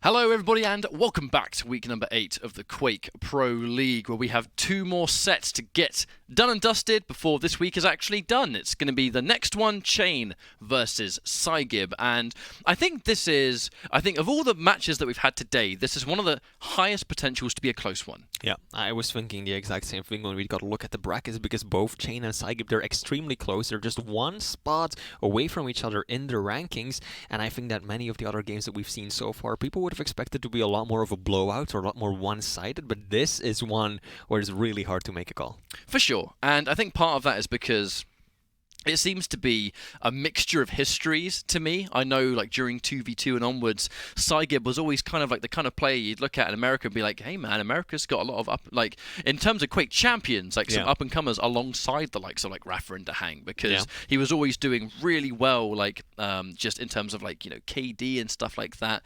Hello everybody and welcome back to week number 8 of the Quake Pro League, where we have 2 more sets to get done and dusted before this week is actually done. It's going to be the next one, cha1n versus psygib, and I think of all the matches that we've had today, this is one of the highest potentials to be a close one. Yeah, I was thinking the exact same thing when we got a look at the brackets, because both cha1n and psygib, they're extremely close. They're just one spot away from each other in the rankings, and I think that many of the other games that we've seen so far, people would have expected to be a lot more of a blowout or a lot more one-sided, but this is one where it's really hard to make a call. For sure, and I think part of that is because it seems to be a mixture of histories to me. I know, like, during 2v2 and onwards, psygib was always kind of like the kind of player you'd look at in America and be like, hey man, America's got a lot of in terms of Quake champions, like some up-and-comers alongside the likes of like Rafa and Dahang, because he was always doing really well, like, just in terms of like, KD and stuff like that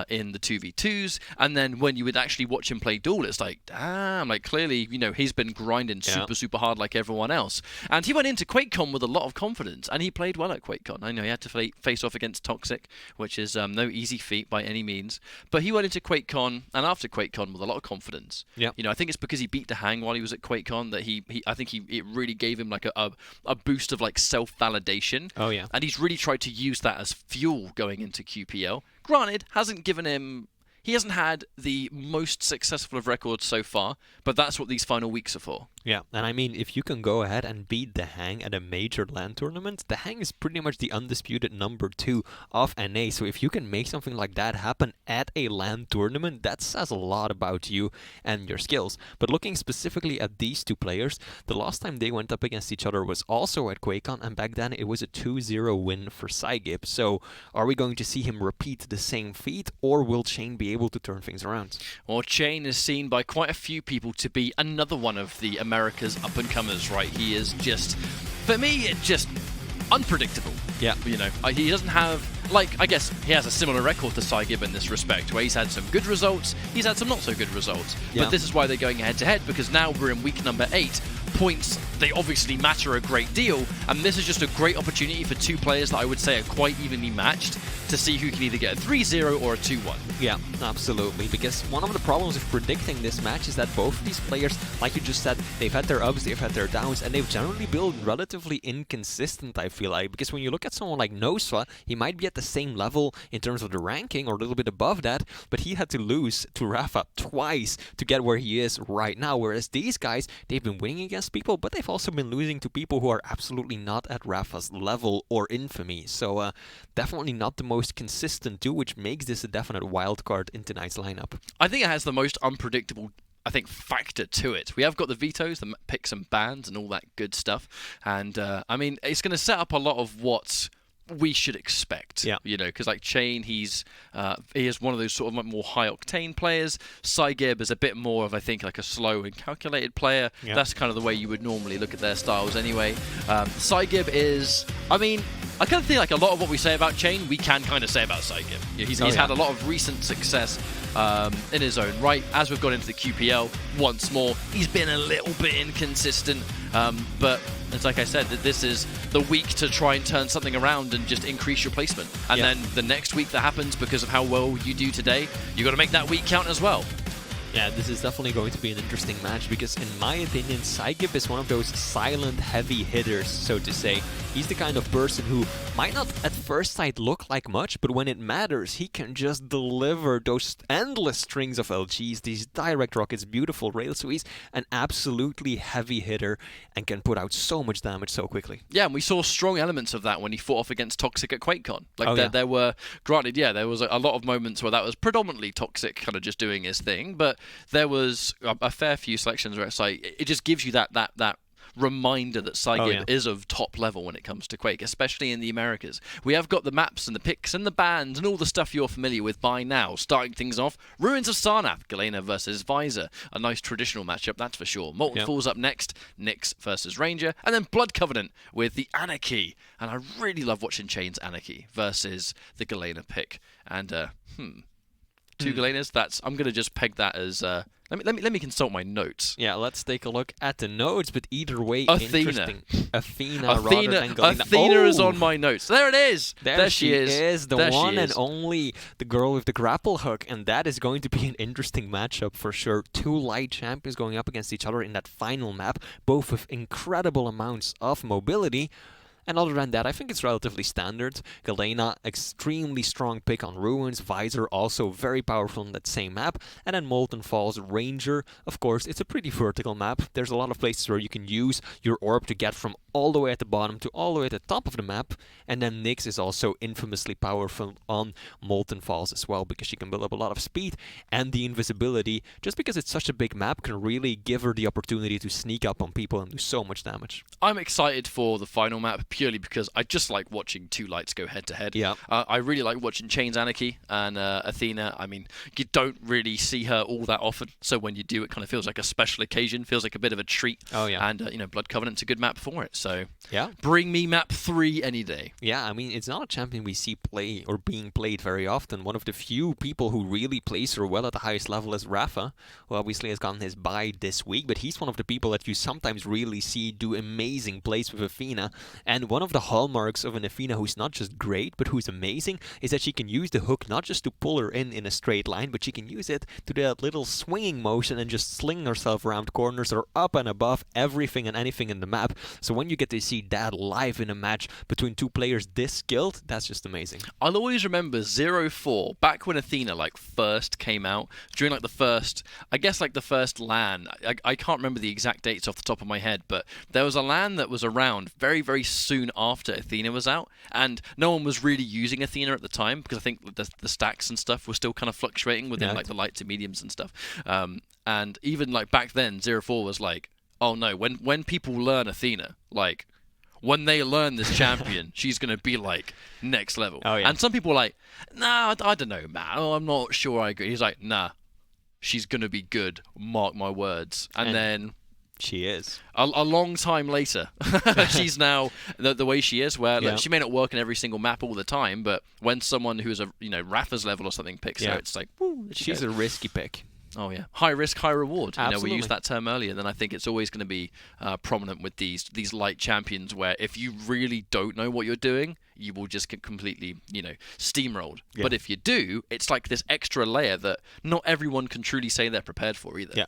in the 2v2s. And then when you would actually watch him play duel, it's like, damn, like clearly, he's been grinding super hard like everyone else. And he went into QuakeCon with a lot of confidence, and he played well at QuakeCon. I know he had to face off against Toxic, which is no easy feat by any means, but he went into QuakeCon and after QuakeCon with a lot of confidence. I think it's because he beat Dahang while he was at QuakeCon that it really gave him like a boost of like self-validation. And he's really tried to use that as fuel going into QPL. Granted, he hasn't had the most successful of records so far, but that's what these final weeks are for. Yeah, and I mean, if you can go ahead and beat Dahang at a major LAN tournament, Dahang is pretty much the undisputed number 2 of NA, so if you can make something like that happen at a LAN tournament, that says a lot about you and your skills. But looking specifically at these two players, the last time they went up against each other was also at QuakeCon, and back then it was a 2-0 win for psygib. So are we going to see him repeat the same feat, or will cha1n be able to turn things around? Well, cha1n is seen by quite a few people to be another one of the America's up-and-comers, right? He is just, for me, just unpredictable. Yeah. He doesn't have, I guess he has a similar record to psygib in this respect, where he's had some good results, he's had some not so good results. But this is why they're going head-to-head, because now we're in week number 8. Points, they obviously matter a great deal, and this is just a great opportunity for two players that I would say are quite evenly matched to see who can either get a 3-0 or a 2-1. Yeah, absolutely, because one of the problems of predicting this match is that both of these players, like you just said, they've had their ups, they've had their downs, and they've generally been relatively inconsistent, I feel like, because when you look at someone like Nosfa, he might be at the same level in terms of the ranking, or a little bit above that, but he had to lose to Rafa twice to get where he is right now, whereas these guys, they've been winning against people, but they've also been losing to people who are absolutely not at Rafa's level or infamy. So definitely not the most consistent too, which makes this a definite wild card in tonight's lineup. I think it has the most unpredictable factor to it. We have got the vetoes, the picks and bans and all that good stuff, and I mean, it's going to set up a lot of what we should expect, because like cha1n, he is one of those sort of like more high-octane players. Psygib is a bit more of, I think, like a slow and calculated player. That's kind of the way you would normally look at their styles anyway. Psygib is, I mean, I kind of think like a lot of what we say about cha1n, we can kind of say about psygib. He's had a lot of recent success in his own right. As we've gone into the QPL, once more, he's been a little bit inconsistent, but it's like I said, that this is the week to try and turn something around and just increase your placement. And then the next week that happens, because of how well you do today, you got to make that week count as well. Yeah, this is definitely going to be an interesting match, because in my opinion, psygib is one of those silent heavy hitters, so to say. He's the kind of person who might not at first sight look like much, but when it matters, he can just deliver those endless strings of LGs, these direct rockets, beautiful rails. So he's an absolutely heavy hitter and can put out so much damage so quickly. Yeah, and we saw strong elements of that when he fought off against Toxic at QuakeCon. There were, granted, there was a lot of moments where that was predominantly Toxic kind of just doing his thing, but there was a fair few selections where it's like, it just gives you that reminder that psygib is of top level when it comes to Quake, especially in the Americas. We have got the maps and the picks and the bans and all the stuff you're familiar with by now. Starting things off, Ruins of Sarnath, Galena versus Visor. A nice traditional matchup, that's for sure. Molten Falls up next, Nyx versus Ranger, and then Blood Covenant with the Anarchy. And I really love watching cha1n's Anarchy versus the Galena pick. And, 2 Galenas. I'm gonna just peg that as. Let me consult my notes. Yeah, let's take a look at the notes, but either way, Athena. Interesting. Athena rather than Galena. Athena is on my notes. There it is. There she is. The one and is. only, the girl with the grapple hook, and that is going to be an interesting matchup for sure. 2 light champions going up against each other in that final map, both with incredible amounts of mobility. And other than that, I think it's relatively standard. Galena, extremely strong pick on Ruins. Visor, also very powerful on that same map. And then Molten Falls, Ranger. Of course, it's a pretty vertical map. There's a lot of places where you can use your orb to get from all the way at the bottom to all the way at the top of the map. And then Nyx is also infamously powerful on Molten Falls as well, because she can build up a lot of speed, and the invisibility, just because it's such a big map, can really give her the opportunity to sneak up on people and do so much damage. I'm excited for the final map purely because I just like watching 2 lights go head to head. Yeah. I really like watching cha1n's Anarchy and Athena. I mean, you don't really see her all that often, so when you do, it kind of feels like a special occasion, feels like a bit of a treat. Oh yeah. And Blood Covenant's a good map for it. So yeah, bring me map 3 any day. Yeah, I mean, it's not a champion we see play or being played very often. One of the few people who really plays her well at the highest level is Rafa, who obviously has gotten his bye this week, but he's one of the people that you sometimes really see do amazing plays with Athena. And one of the hallmarks of an Athena who's not just great, but who's amazing, is that she can use the hook not just to pull her in a straight line, but she can use it to that little swinging motion and just sling herself around corners or up and above everything and anything in the map. So when you get to see that live in a match between 2 players this skilled, that's just amazing. I'll always remember 0-4, back when Athena first came out, during the first LAN. I can't remember the exact dates off the top of my head, but there was a LAN that was around very, very soon after Athena was out, and no one was really using Athena at the time, because I think the stacks and stuff were still kind of fluctuating within the light to mediums and stuff. And even back then, 0-4 was oh no, when people learn Athena, when they learn this champion, she's going to be next level. Oh, yeah. And some people are nah, I don't know, man. Oh, I'm not sure I agree. He's nah, she's going to be good. Mark my words. And then she is. A long time later, she's now the way she is, where she may not work in every single map all the time, but when someone who's a Rafa's level or something picks her, it's woo, she's a risky pick. Oh yeah, high risk, high reward. Absolutely. We used that term earlier. Then I think it's always going to be prominent with these light champions, where if you really don't know what you're doing, you will just get completely steamrolled. Yeah. But if you do, it's like this extra layer that not everyone can truly say they're prepared for either. Yeah.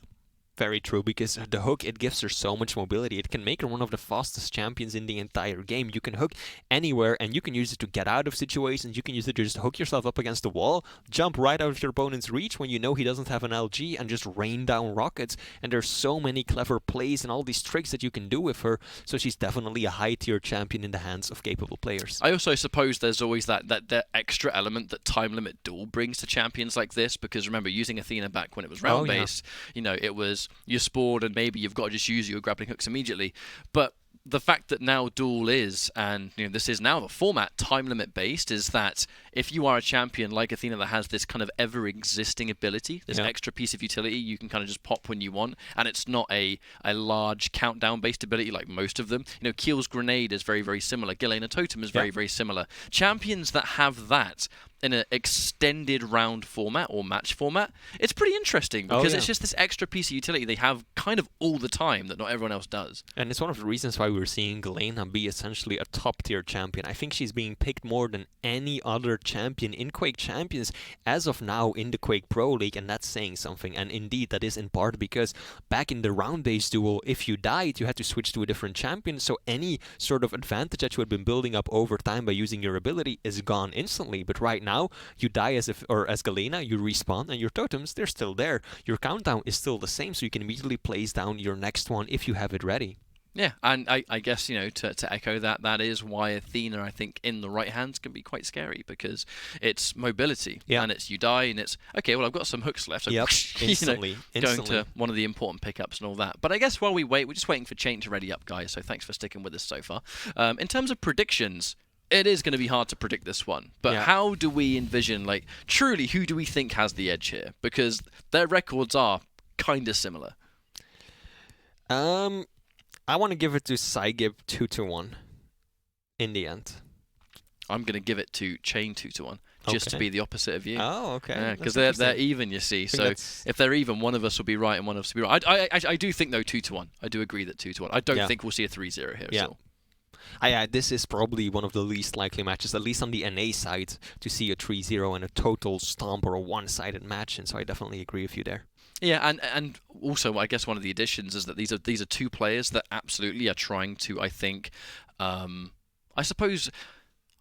Very true, because the hook, it gives her so much mobility. It can make her one of the fastest champions in the entire game. You can hook anywhere, and you can use it to get out of situations. You can use it to just hook yourself up against the wall, jump right out of your opponent's reach when you know he doesn't have an LG, and just rain down rockets. And there's so many clever plays and all these tricks that you can do with her. So she's definitely a high-tier champion in the hands of capable players. I also suppose there's always that extra element that time limit duel brings to champions like this, because remember, using Athena back when it was round-based, it was you spawned and maybe you've got to just use your grappling hooks immediately. But the fact that now duel is, and this is now the format, time limit based, is that if you are a champion like Athena that has this kind of ever existing ability, this extra piece of utility you can kind of just pop when you want, and it's not a large countdown based ability like most of them. Keel's grenade is very, very similar. Galena Totem is very, very similar. Champions that have that in an extended round format or match format, it's pretty interesting, because it's just this extra piece of utility they have kind of all the time that not everyone else does. And it's one of the reasons why we're seeing Galena be essentially a top tier champion. I think she's being picked more than any other champion in Quake Champions as of now in the Quake Pro League, and that's saying something. And indeed, that is in part because back in the round-based duel, if you died, you had to switch to a different champion, so any sort of advantage that you had been building up over time by using your ability is gone instantly. But right now, you die as Galena, you respawn, and your totems, they're still there. Your countdown is still the same, so you can immediately place down your next one if you have it ready. Yeah, and I guess, to echo that is why Athena, I think, in the right hands can be quite scary, because it's mobility, and it's you die, and it's, okay, well, I've got some hooks left, so instantly. Going to one of the important pickups and all that. But I guess while we wait, we're just waiting for cha1n to ready up, guys, so thanks for sticking with us so far. In terms of predictions, it is going to be hard to predict this one, but how do we envision, truly, who do we think has the edge here? Because their records are kind of similar. I want to give it to psygib 2-1 in the end. I'm going to give it to cha1n 2-1. just to Okay. be the opposite of you. Oh, okay. Because That's they're interesting. even, you see. So that's- if they're even, one of us will be right and one of us will be right. I do think, though, 2-1. I do agree that 2-1. I don't Yeah. think we'll see a 3-0 here. Yeah. Still. This is probably one of the least likely matches, at least on the NA side, to see a 3-0 and a total stomp or a one-sided match, and so I definitely agree with you there. Yeah, and also I guess one of the additions is that these are two players that absolutely are trying to, I think, I suppose.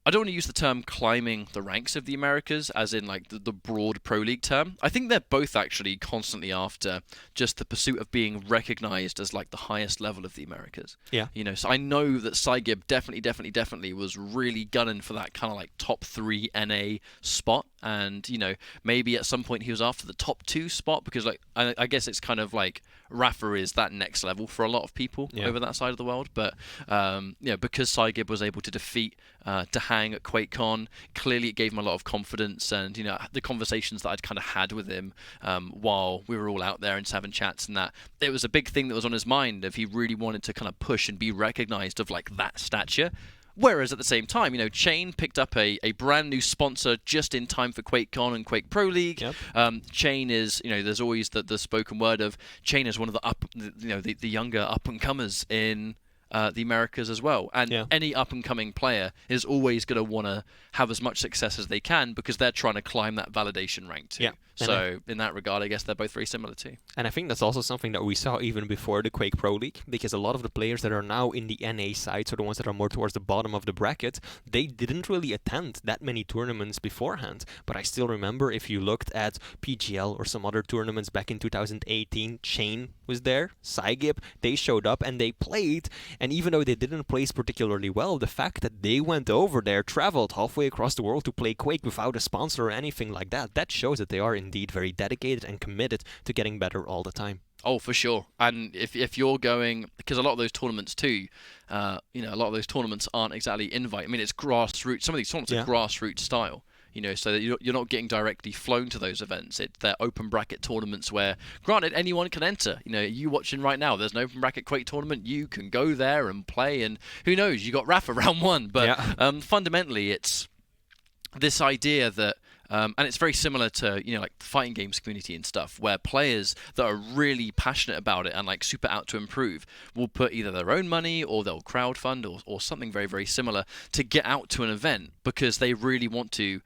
I don't want to use the term climbing the ranks of the Americas as in like the broad pro league term. I think they're both actually constantly after just the pursuit of being recognized as like the highest level of the Americas. Yeah. You know, so I know that psygib definitely was really gunning for that kind of like top 3 NA spot. And, you know, maybe at some point he was after the top 2 spot because like I guess it's kind of like Rafa is that next level for a lot of people over that side of the world. But, because psygib was able to defeat Hang at QuakeCon, clearly it gave him a lot of confidence, and the conversations that I'd kind of had with him while we were all out there and having chats, and that it was a big thing that was on his mind if he really wanted to kind of push and be recognized of like that stature. Whereas at the same time, cha1n picked up a brand new sponsor just in time for QuakeCon and Quake Pro League. Yep. cha1n is, there's always the spoken word of cha1n is one of the younger up and comers in the Americas as well, and any up-and-coming player is always going to want to have as much success as they can because they're trying to climb that validation rank too. So in that regard, I guess they're both very similar too. And I think that's also something that we saw even before the Quake Pro League, because a lot of the players that are now in the NA side, so the ones that are more towards the bottom of the bracket, they didn't really attend that many tournaments beforehand. But I still remember if you looked at PGL or some other tournaments back in 2018, cha1n was there, psygib, they showed up and they played. And even though they didn't place particularly well, the fact that they went over there, traveled halfway across the world to play Quake without a sponsor or anything like that, that shows that they are indeed very dedicated and committed to getting better all the time. Oh, for sure. And if you're going, because a lot of those tournaments too, a lot of those tournaments aren't exactly invite. I mean, it's grassroots. Some of these tournaments are grassroots style. So that you're not getting directly flown to those events. They're open bracket tournaments where, granted, anyone can enter. You watching right now, there's an open bracket Quake tournament. You can go there and play, and who knows, you got Rafa round 1. But fundamentally, it's this idea that, and it's very similar to, like the fighting games community and stuff, where players that are really passionate about it and like super out to improve will put either their own money or they'll crowdfund or something very, very similar to get out to an event because they really want to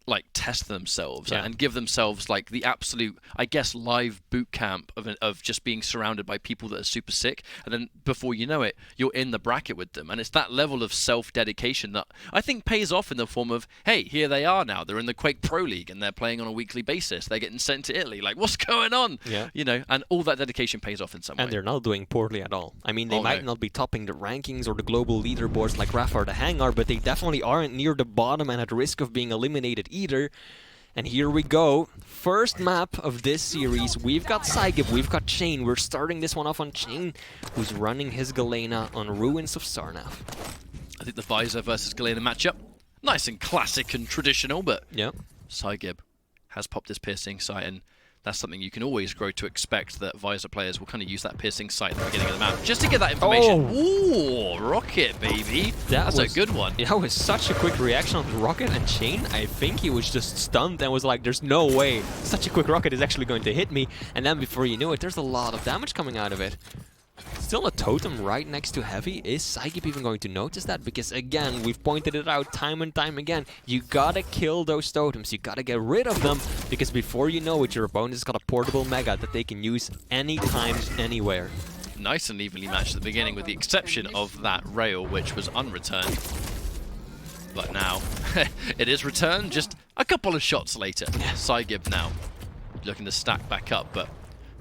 like test themselves and give themselves like the absolute, I guess, live boot camp of just being surrounded by people that are super sick, and then before you know it, you're in the bracket with them. And it's that level of self-dedication that I think pays off in the form of, hey, here they are now, they're in the Quake Pro League and they're playing on a weekly basis, they're getting sent to Italy, like what's going on? And all that dedication pays off in some way. And they're not doing poorly at all. I mean, they might not be topping the rankings or the global leaderboards like Rafa or the Hang are, but they definitely aren't near the bottom and at risk of being eliminated either. And here we go. First map of this series. We've got psygib, we've got cha1n. We're starting this one off on cha1n, who's running his Galena on Ruins of Sarnath. I think the Visor versus Galena matchup, nice and classic and traditional, but psygib has popped his piercing sight, and that's something you can always grow to expect, that Visor players will kind of use that piercing sight at the beginning of the map, just to get that information. Ooh, rocket, baby. That's a good one. That was such a quick reaction on the rocket, and cha1n, I think he was just stunned and was like, there's no way such a quick rocket is actually going to hit me. And then before you knew it, there's a lot of damage coming out of it. Still a totem right next to Heavy. Is psygib even going to notice that? Because again, we've pointed it out time and time again. You gotta kill those totems. You gotta get rid of them. Because before you know it, your opponent's got a portable mega that they can use anytime, anywhere. Nice and evenly matched at the beginning, with the exception of that rail, which was unreturned. But now, it is returned just a couple of shots later. psygib now looking to stack back up, but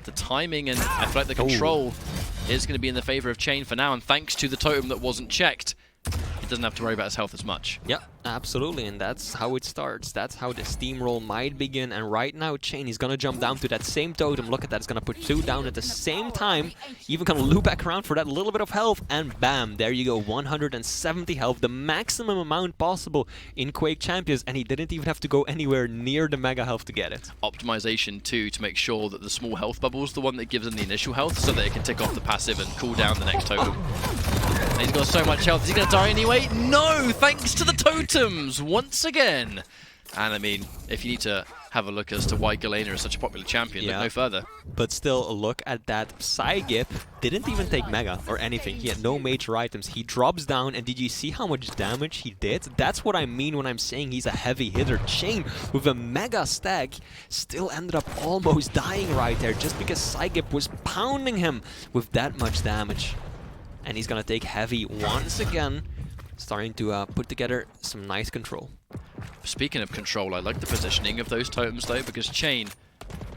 the timing and I feel like the control is going to be in the favor of cha1n for now, and thanks to the totem that wasn't checked, he doesn't have to worry about his health as much. Yeah, absolutely, and that's how it starts. That's how the steamroll might begin, and right now cha1n is going to jump down to that same totem. Look at that, it's going to put 2 down at the same time, even going to loop back around for that little bit of health, and bam, there you go, 170 health, the maximum amount possible in Quake Champions, and he didn't even have to go anywhere near the mega health to get it. Optimization too, to make sure that the small health bubble is the one that gives him the initial health, so that it can tick off the passive and cool down the next totem. And he's got so much health, is he going to die anyway? No, thanks to the totems, once again. And I mean, if you need to have a look as to why Galena is such a popular champion, look no further. But still, look at that. psygib didn't even take Mega or anything. He had no major items. He drops down, and did you see how much damage he did? That's what I mean when I'm saying he's a heavy hitter. Chain, with a Mega stack, still ended up almost dying right there, just because psygib was pounding him with that much damage. And he's gonna take heavy once again, starting to put together some nice control. Speaking of control, I like the positioning of those totems though, because cha1n,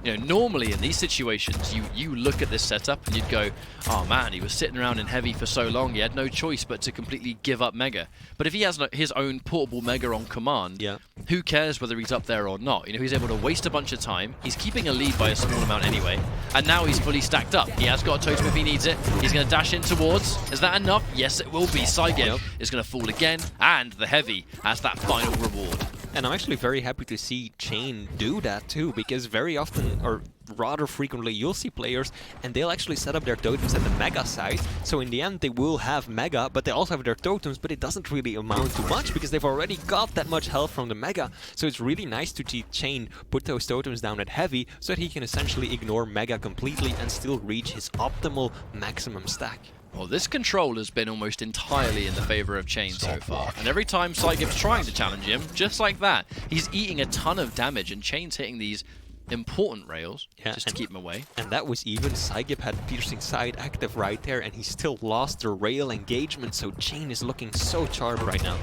you know, normally in these situations, you look at this setup and you'd go, oh man, he was sitting around in heavy for so long, he had no choice but to completely give up Mega. But if he has his own portable Mega on command, who cares whether he's up there or not? You know, he's able to waste a bunch of time, he's keeping a lead by a small amount anyway, and now he's fully stacked up. He has got a totem if he needs it, he's going to dash in towards. Is that enough? Yes, it will be. psygib is going to fall again, and the heavy has that final reward. And I'm actually very happy to see cha1n do that too, because very often, or rather frequently, you'll see players and they'll actually set up their totems at the Mega side. So in the end, they will have Mega, but they also have their totems, but it doesn't really amount to much because they've already got that much health from the Mega. So it's really nice to see cha1n put those totems down at heavy so that he can essentially ignore Mega completely and still reach his optimal maximum stack. Well, this control has been almost entirely in the favor of cha1n so far. And every time psygib's trying to challenge him, just like that, he's eating a ton of damage, and cha1n's hitting these important rails just to keep him away. And that was even psygib had piercing side active right there, and he still lost the rail engagement, so cha1n is looking so sharp right now.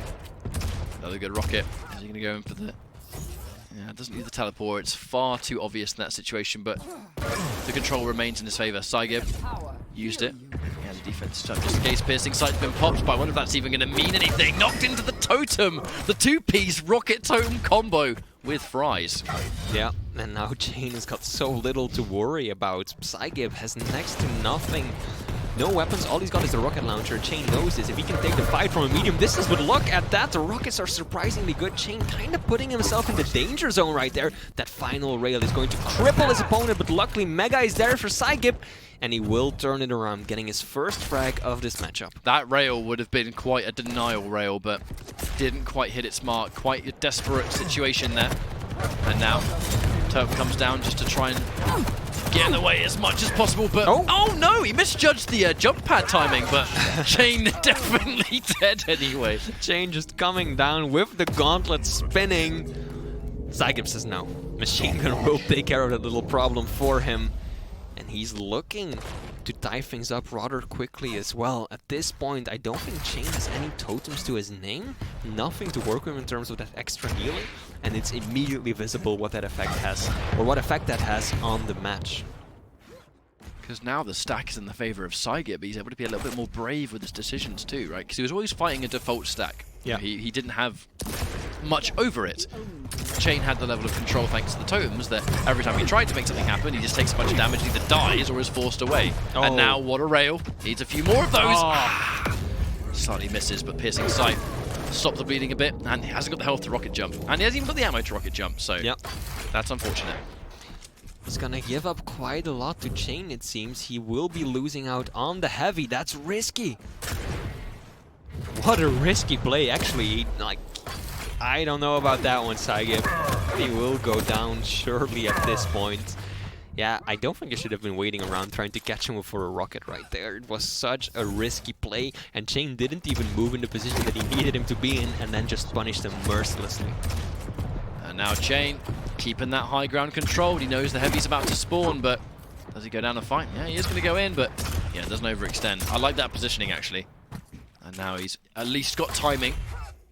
Another good rocket. Is he going to go in for the... Yeah, it doesn't need the teleport. It's far too obvious in that situation, but the control remains in his favor. psygib used it. He has a defense touch just in case. Piercing sight's been popped, but I wonder if that's even going to mean anything. Knocked into the totem! The two-piece rocket totem combo with fries. Yeah, and now cha1n has got so little to worry about. psygib has next to nothing. No weapons, all he's got is the rocket launcher. cha1n knows this. If he can take the fight from a medium distance, but look at that, the rockets are surprisingly good. cha1n kind of putting himself in the danger zone right there. That final rail is going to cripple his opponent, but luckily Mega is there for psygib, and he will turn it around, getting his first frag of this matchup. That rail would have been quite a denial rail, but didn't quite hit its mark. Quite a desperate situation there. And now, Turp comes down just to try and get in the way as much as possible, but oh no, he misjudged the jump pad timing, but cha1n definitely dead anyway. cha1n just coming down with the gauntlet spinning. psygib says no. Machine Gun will take care of that little problem for him. And he's looking to tie things up rather quickly as well. At this point, I don't think cha1n has any totems to his name. Nothing to work with in terms of that extra healing. And it's immediately visible what that effect has, or what effect that has on the match. Because now the stack is in the favor of psygib. He's able to be a little bit more brave with his decisions too, right? Because he was always fighting a default stack. Yeah. He didn't have much over it. cha1n had the level of control thanks to the totems that every time he tried to make something happen, he just takes a bunch of damage, either dies or is forced away. And now, what a rail. Needs a few more of those. Slightly misses, but piercing sight stopped the bleeding a bit, and he hasn't got the health to rocket jump. And he hasn't even got the ammo to rocket jump, so that's unfortunate. He's gonna give up quite a lot to cha1n, it seems. He will be losing out on the heavy. That's risky. What a risky play, actually. Like, I don't know about that one, psygib. He will go down surely at this point. Yeah, I don't think I should have been waiting around trying to catch him for a rocket right there. It was such a risky play, and cha1n didn't even move in the position that he needed him to be in, and then just punished him mercilessly. And now cha1n keeping that high ground controlled. He knows the heavy's about to spawn, but does he go down and fight? Yeah, he is going to go in, but yeah, doesn't overextend. I like that positioning, actually. And now he's at least got timing.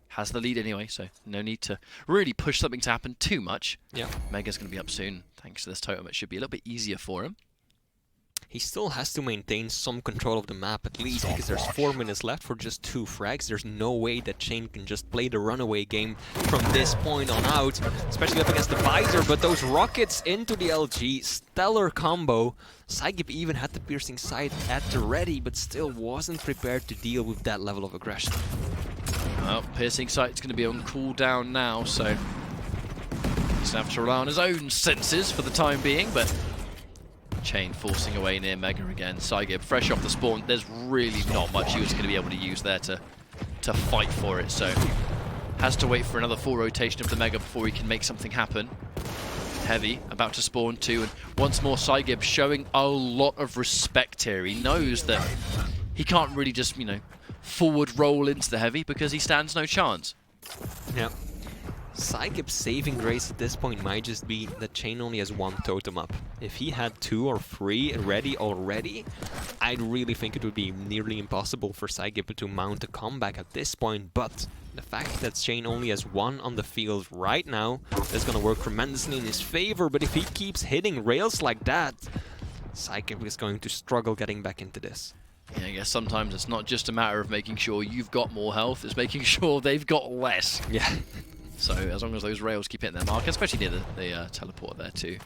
Has the lead anyway, so no need to really push something to happen too much. Yeah. Mega's going to be up soon. Thanks to this totem, it should be a little bit easier for him. He still has to maintain some control of the map at least, because there's 4 minutes left for just 2 frags. There's no way that cha1n can just play the runaway game from this point on out, especially up against the Visor. But those rockets into the LG, stellar combo. psygib even had the piercing sight at the ready, but still wasn't prepared to deal with that level of aggression. Well, piercing sight's going to be on cooldown now, so he's going to have to rely on his own senses for the time being, but cha1n forcing away near Mega again. psygib fresh off the spawn. There's really not much he was going to be able to use there to fight for it, so Has to wait for another full rotation of the Mega before he can make something happen. Heavy, about to spawn too, and once more psygib showing a lot of respect here. He knows that he can't really just, you know, forward roll into the Heavy because he stands no chance. Yeah. psygib's saving grace at this point might just be that cha1n only has one totem up. If he had 2 or 3 ready already, I'd really think it would be nearly impossible for psygib to mount a comeback at this point, but the fact that cha1n only has 1 on the field right now is going to work tremendously in his favor, but if he keeps hitting rails like that, psygib is going to struggle getting back into this. Yeah, I guess sometimes it's not just a matter of making sure you've got more health, it's making sure they've got less. Yeah. So as long as those rails keep hitting their mark, especially near the teleport there too.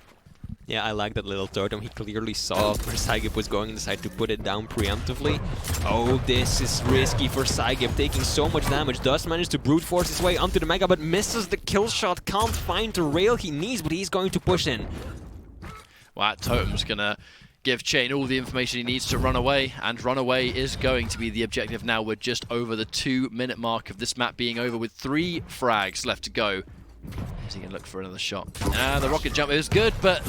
Yeah, I like that little totem. He clearly saw where psygib was going and decided to put it down preemptively. Oh, this is risky for psygib, taking so much damage. Does manage to brute force his way onto the Mega, but misses the kill shot. Can't find the rail he needs, but he's going to push in. Well, that totem's gonna give cha1n all the information he needs to run away, and run away is going to be the objective now. We're just over the 2-minute mark of this map being over with 3 frags left to go. Is he going to look for another shot? The rocket jump is good, but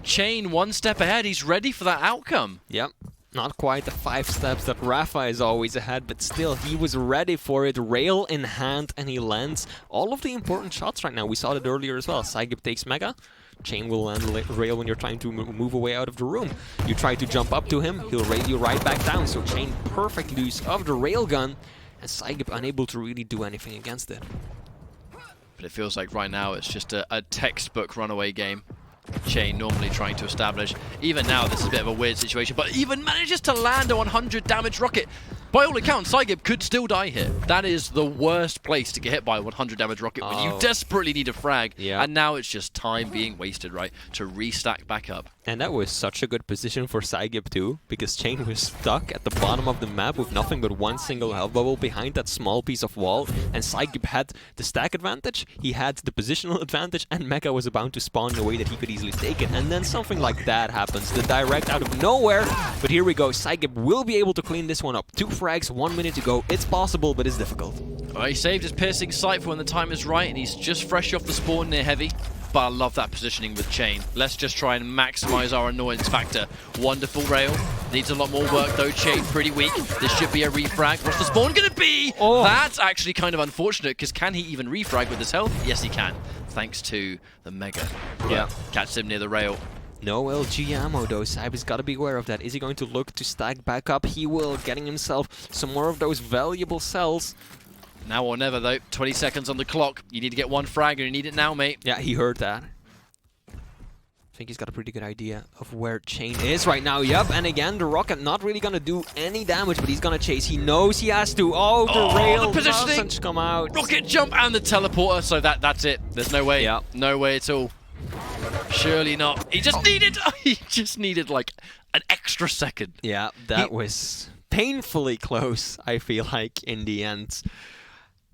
cha1n 1 step ahead. He's ready for that outcome. Yep. Not quite the 5 steps that Rafa is always ahead, but still, he was ready for it. Rail in hand, and he lands all of the important shots right now. We saw that earlier as well. psygib takes Mega. cha1n will land rail when you're trying to move away out of the room. You try to jump up to him, he'll rail you right back down. So cha1n perfect use of the railgun, and psygib unable to really do anything against it. But it feels like right now it's just a textbook runaway game. cha1n normally trying to establish. Even now, this is a bit of a weird situation, but even manages to land a 100 damage rocket. By all accounts, psygib could still die here. That is the worst place to get hit by a 100 damage rocket when you desperately need a frag. Yeah. And now it's just time being wasted, right, to restack back up. And that was such a good position for psygib too, because cha1n was stuck at the bottom of the map with nothing but 1 single health bubble behind that small piece of wall, and psygib had the stack advantage, he had the positional advantage, and Mega was about to spawn in a way that he could easily take it, and then something like that happens, the direct out of nowhere. But here we go, psygib will be able to clean this one up. 2 frags, 1 minute to go. It's possible, but it's difficult. Well, he saved his piercing sight for when the time is right, and he's just fresh off the spawn near Heavy. But I love that positioning with cha1n. Let's just try and maximize our annoyance factor. Wonderful rail. Needs a lot more work though. cha1n pretty weak. This should be a refrag. What's the spawn going to be? Oh. That's actually kind of unfortunate, because can he even refrag with his health? Yes, he can. Thanks to the Mega. Yeah. Catches him near the rail. No LG ammo though, psygib's got to be aware of that. Is he going to look to stack back up? He will, getting himself some more of those valuable cells. Now or never though, 20 seconds on the clock. You need to get 1 frag and you need it now, mate. Yeah, he heard that. I think he's got a pretty good idea of where cha1n is right now. Yep, and again, the rocket not really going to do any damage, but he's going to chase. He knows he has to. Oh, the rail doesn't come out. Rocket jump and the teleporter, so that's it. There's no way. Yeah. No way at all. Surely not. He just needed like an extra second. Yeah, that was painfully close, I feel like, in the end.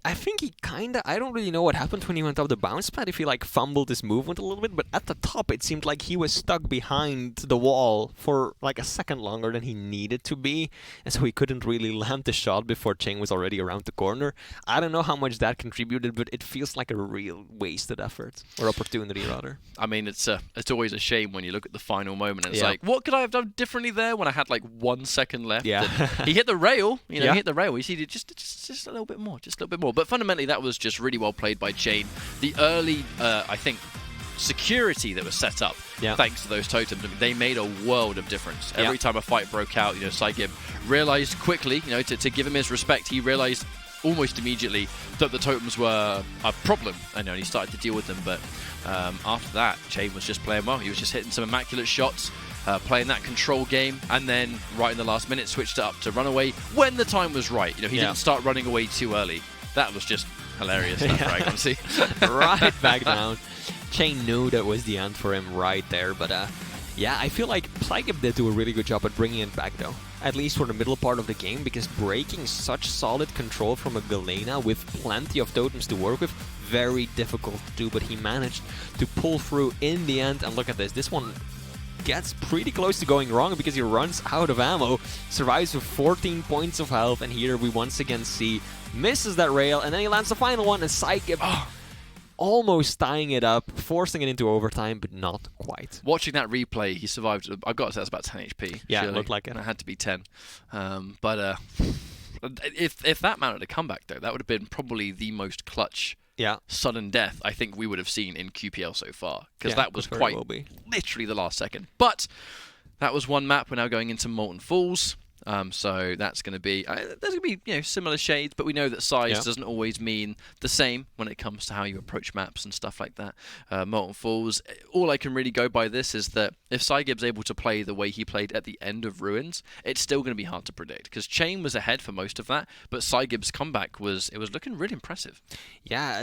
I think he I don't really know what happened when he went up the bounce pad, if he like fumbled his movement a little bit, but at the top it seemed like he was stuck behind the wall for like a second longer than he needed to be, and so he couldn't really land the shot before cha1n was already around the corner. I don't know how much that contributed, but it feels like a real wasted effort, or opportunity rather. I mean, it's always a shame when you look at the final moment and it's like, what could I have done differently there when I had like 1 second left? Yeah. He hit the rail, he hit the rail. He needed just a little bit more, But fundamentally, that was just really well played by cha1n. The early, I think, security that was set up, thanks to those totems, they made a world of difference. Every time a fight broke out, psygib realized quickly, to give him his respect, he realized almost immediately that the totems were a problem, and he started to deal with them. But after that, cha1n was just playing well. He was just hitting some immaculate shots, playing that control game, and then right in the last minute switched it up to run away when the time was right. He didn't start running away too early. That was just hilarious, that frag, honestly. Right back down. cha1n knew that was the end for him right there, but yeah, I feel like psygib did do a really good job at bringing it back though. At least for the middle part of the game, because breaking such solid control from a Galena with plenty of totems to work with, very difficult to do, but he managed to pull through in the end. And look at this one gets pretty close to going wrong because he runs out of ammo, survives with 14 points of health, and here we once again see misses that rail, and then he lands the final one, and psygib almost tying it up, forcing it into overtime, but not quite. Watching that replay, he survived. I've got to say that's about 10 HP. Yeah, surely. it looked like it. It had to be 10. But if that mounted a comeback, though, that would have been probably the most clutch sudden death I think we would have seen in QPL so far. Because that was quite literally the last second. But that was one map. We're now going into Molten Falls. So that's going to be, there's going to be, similar shades, but we know that size doesn't always mean the same when it comes to how you approach maps and stuff like that. Molten Falls, all I can really go by this is that if psygib's able to play the way he played at the end of Ruins, it's still going to be hard to predict, because cha1n was ahead for most of that, but psygib's comeback was looking really impressive. Yeah,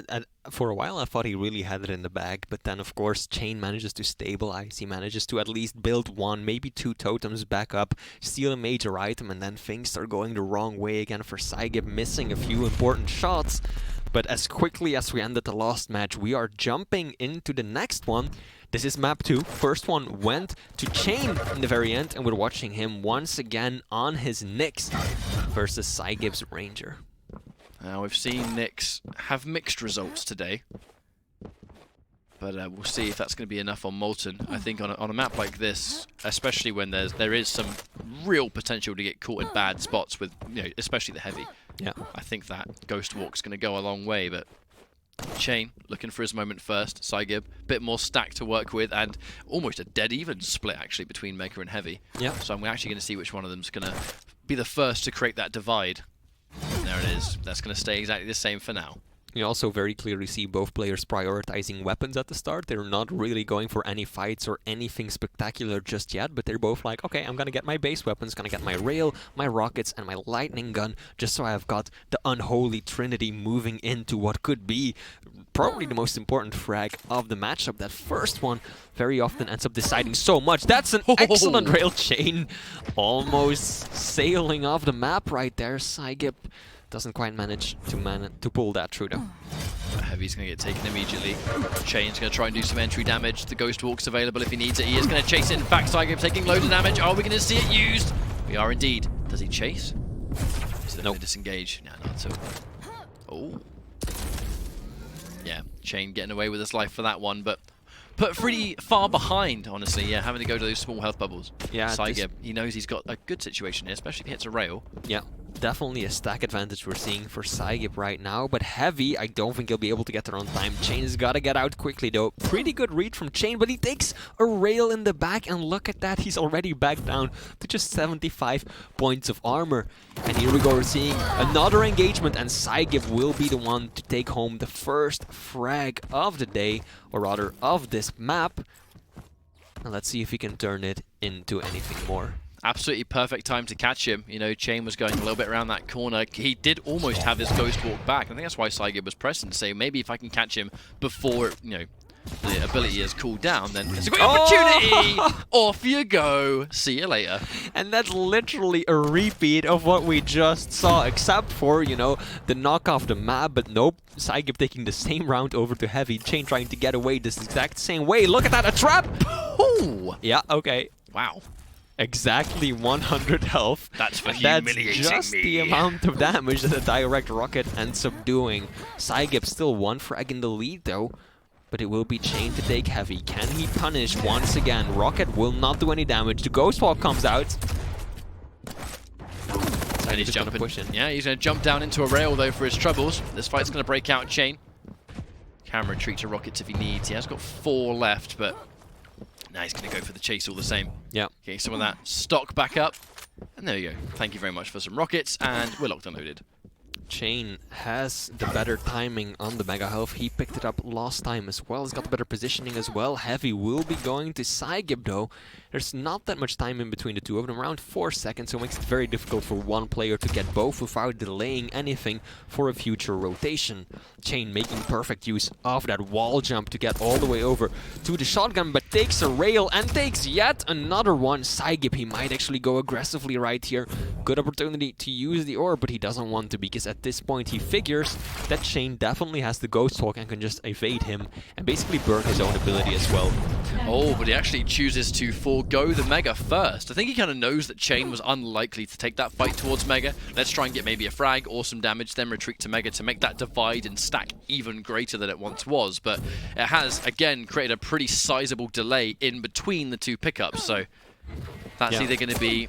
for a while I thought he really had it in the bag, but then of course cha1n manages to stabilize, he manages to at least build 1, maybe 2 totems back up, steal a major item, and then things start going the wrong way again for psygib, missing a few important shots. But as quickly as we ended the last match, we are jumping into the next one. This is map 2. First one went to cha1n in the very end, and we're watching him once again on his Nyx versus psygib's Ranger. Now we've seen Nyx have mixed results today, but we'll see if that's going to be enough on Molten. I think on a map like this, especially when there is some real potential to get caught in bad spots with, especially the heavy. Yeah, I think that Ghost Walk's going to go a long way, but cha1n looking for his moment first. psygib, a bit more stack to work with, and almost a dead even split actually between Mega and Heavy. Yeah. So I'm actually going to see which one of them's going to be the first to create that divide. And there it is. That's going to stay exactly the same for now. You also very clearly see both players prioritizing weapons at the start. They're not really going for any fights or anything spectacular just yet, but they're both like, okay, I'm gonna get my base weapons, gonna get my rail, my rockets, and my lightning gun, just so I've got the unholy trinity moving into what could be probably the most important frag of the matchup. That first one very often ends up deciding so much. That's an excellent rail cha1n, almost sailing off the map right there. psygib doesn't quite manage to pull that through though. Heavy's going to get taken immediately. cha1n's going to try and do some entry damage. The Ghost Walk's available if he needs it. He is going to chase it. In fact, psygib taking loads of damage. Are we going to see it used? We are indeed. Does he chase? Is it going to disengage? No, not at all. Oh. Yeah, cha1n getting away with his life for that one, but put pretty far behind, honestly. Yeah, having to go to those small health bubbles. Yeah, psygib, he knows he's got a good situation here, especially if he hits a rail. Yeah. Definitely a stack advantage we're seeing for psygib right now, but Heavy, I don't think he'll be able to get there on time. cha1n's got to get out quickly though. Pretty good read from cha1n, but he takes a rail in the back, and look at that, he's already back down to just 75 points of armor. And here we go, we're seeing another engagement, and psygib will be the one to take home the first frag of the day, or rather of this map. And let's see if he can turn it into anything more. Absolutely perfect time to catch him. cha1n was going a little bit around that corner. He did almost have his Ghost Walk back. I think that's why psygib was pressing to say, maybe if I can catch him before, the ability has cooled down, then it's a great opportunity! Off you go. See you later. And that's literally a repeat of what we just saw, except for, the knock off the map. But nope, psygib taking the same round over to Heavy. cha1n trying to get away this exact same way. Look at that, a trap! Ooh. Yeah, okay. Wow. Exactly 100 health. That's for humiliating just me. the amount of damage that a direct rocket ends up doing. psygib still 1 frag in the lead though, but it will be cha1n to take Heavy. Can he punish once again? Rocket will not do any damage. The Ghost Walk comes out. And he's jumping. Yeah, he's going to jump down into a rail though for his troubles. This fight's going to break out cha1n. Can retreat to rockets if he needs. He has got 4 left, but now he's going to go for the chase all the same. Yeah. Getting some of that stock back up. And there you go. Thank you very much for some rockets, and we're locked and loaded. cha1n has the better timing on the Mega Health. He picked it up last time as well. He's got the better positioning as well. Heavy will be going to psygib though. There's not that much time in between the two of them, around 4 seconds, so it makes it very difficult for one player to get both without delaying anything for a future rotation. cha1n making perfect use of that wall jump to get all the way over to the shotgun, but takes a rail and takes yet another one. psygib, he might actually go aggressively right here. Good opportunity to use the orb, but he doesn't want to, because at at this point he figures that cha1n definitely has the Ghost Walk and can just evade him and basically burn his own ability as well. Oh, but he actually chooses to forego the Mega first. I think he kind of knows that cha1n was unlikely to take that fight towards Mega. Let's try and get maybe a frag or some damage, then retreat to Mega to make that divide and stack even greater than it once was. But it has, again, created a pretty sizable delay in between the two pickups. So that's either going to be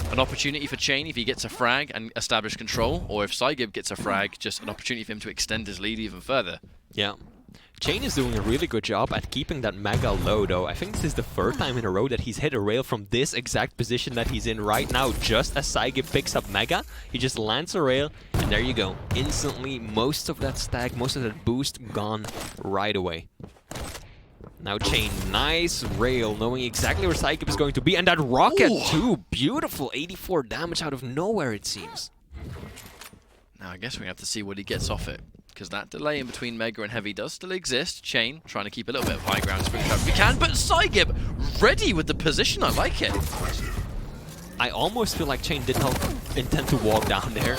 an opportunity for cha1n if he gets a frag and establish control, or if psygib gets a frag, just an opportunity for him to extend his lead even further. Yeah. cha1n is doing a really good job at keeping that Mega low, though. I think this is the third time in a row that he's hit a rail from this exact position that he's in right now, just as psygib picks up Mega. He just lands a rail, and there you go. Instantly, most of that stack, most of that boost gone right away. Now cha1n, nice rail, knowing exactly where psygib is going to be, and that rocket too, beautiful, 84 damage out of nowhere it seems. Now I guess we have to see what he gets off it, because that delay in between Mega and Heavy does still exist. cha1n trying to keep a little bit of high ground as quickly as we can, but psygib ready with the position, I like it. I almost feel like cha1n did not intend to walk down there.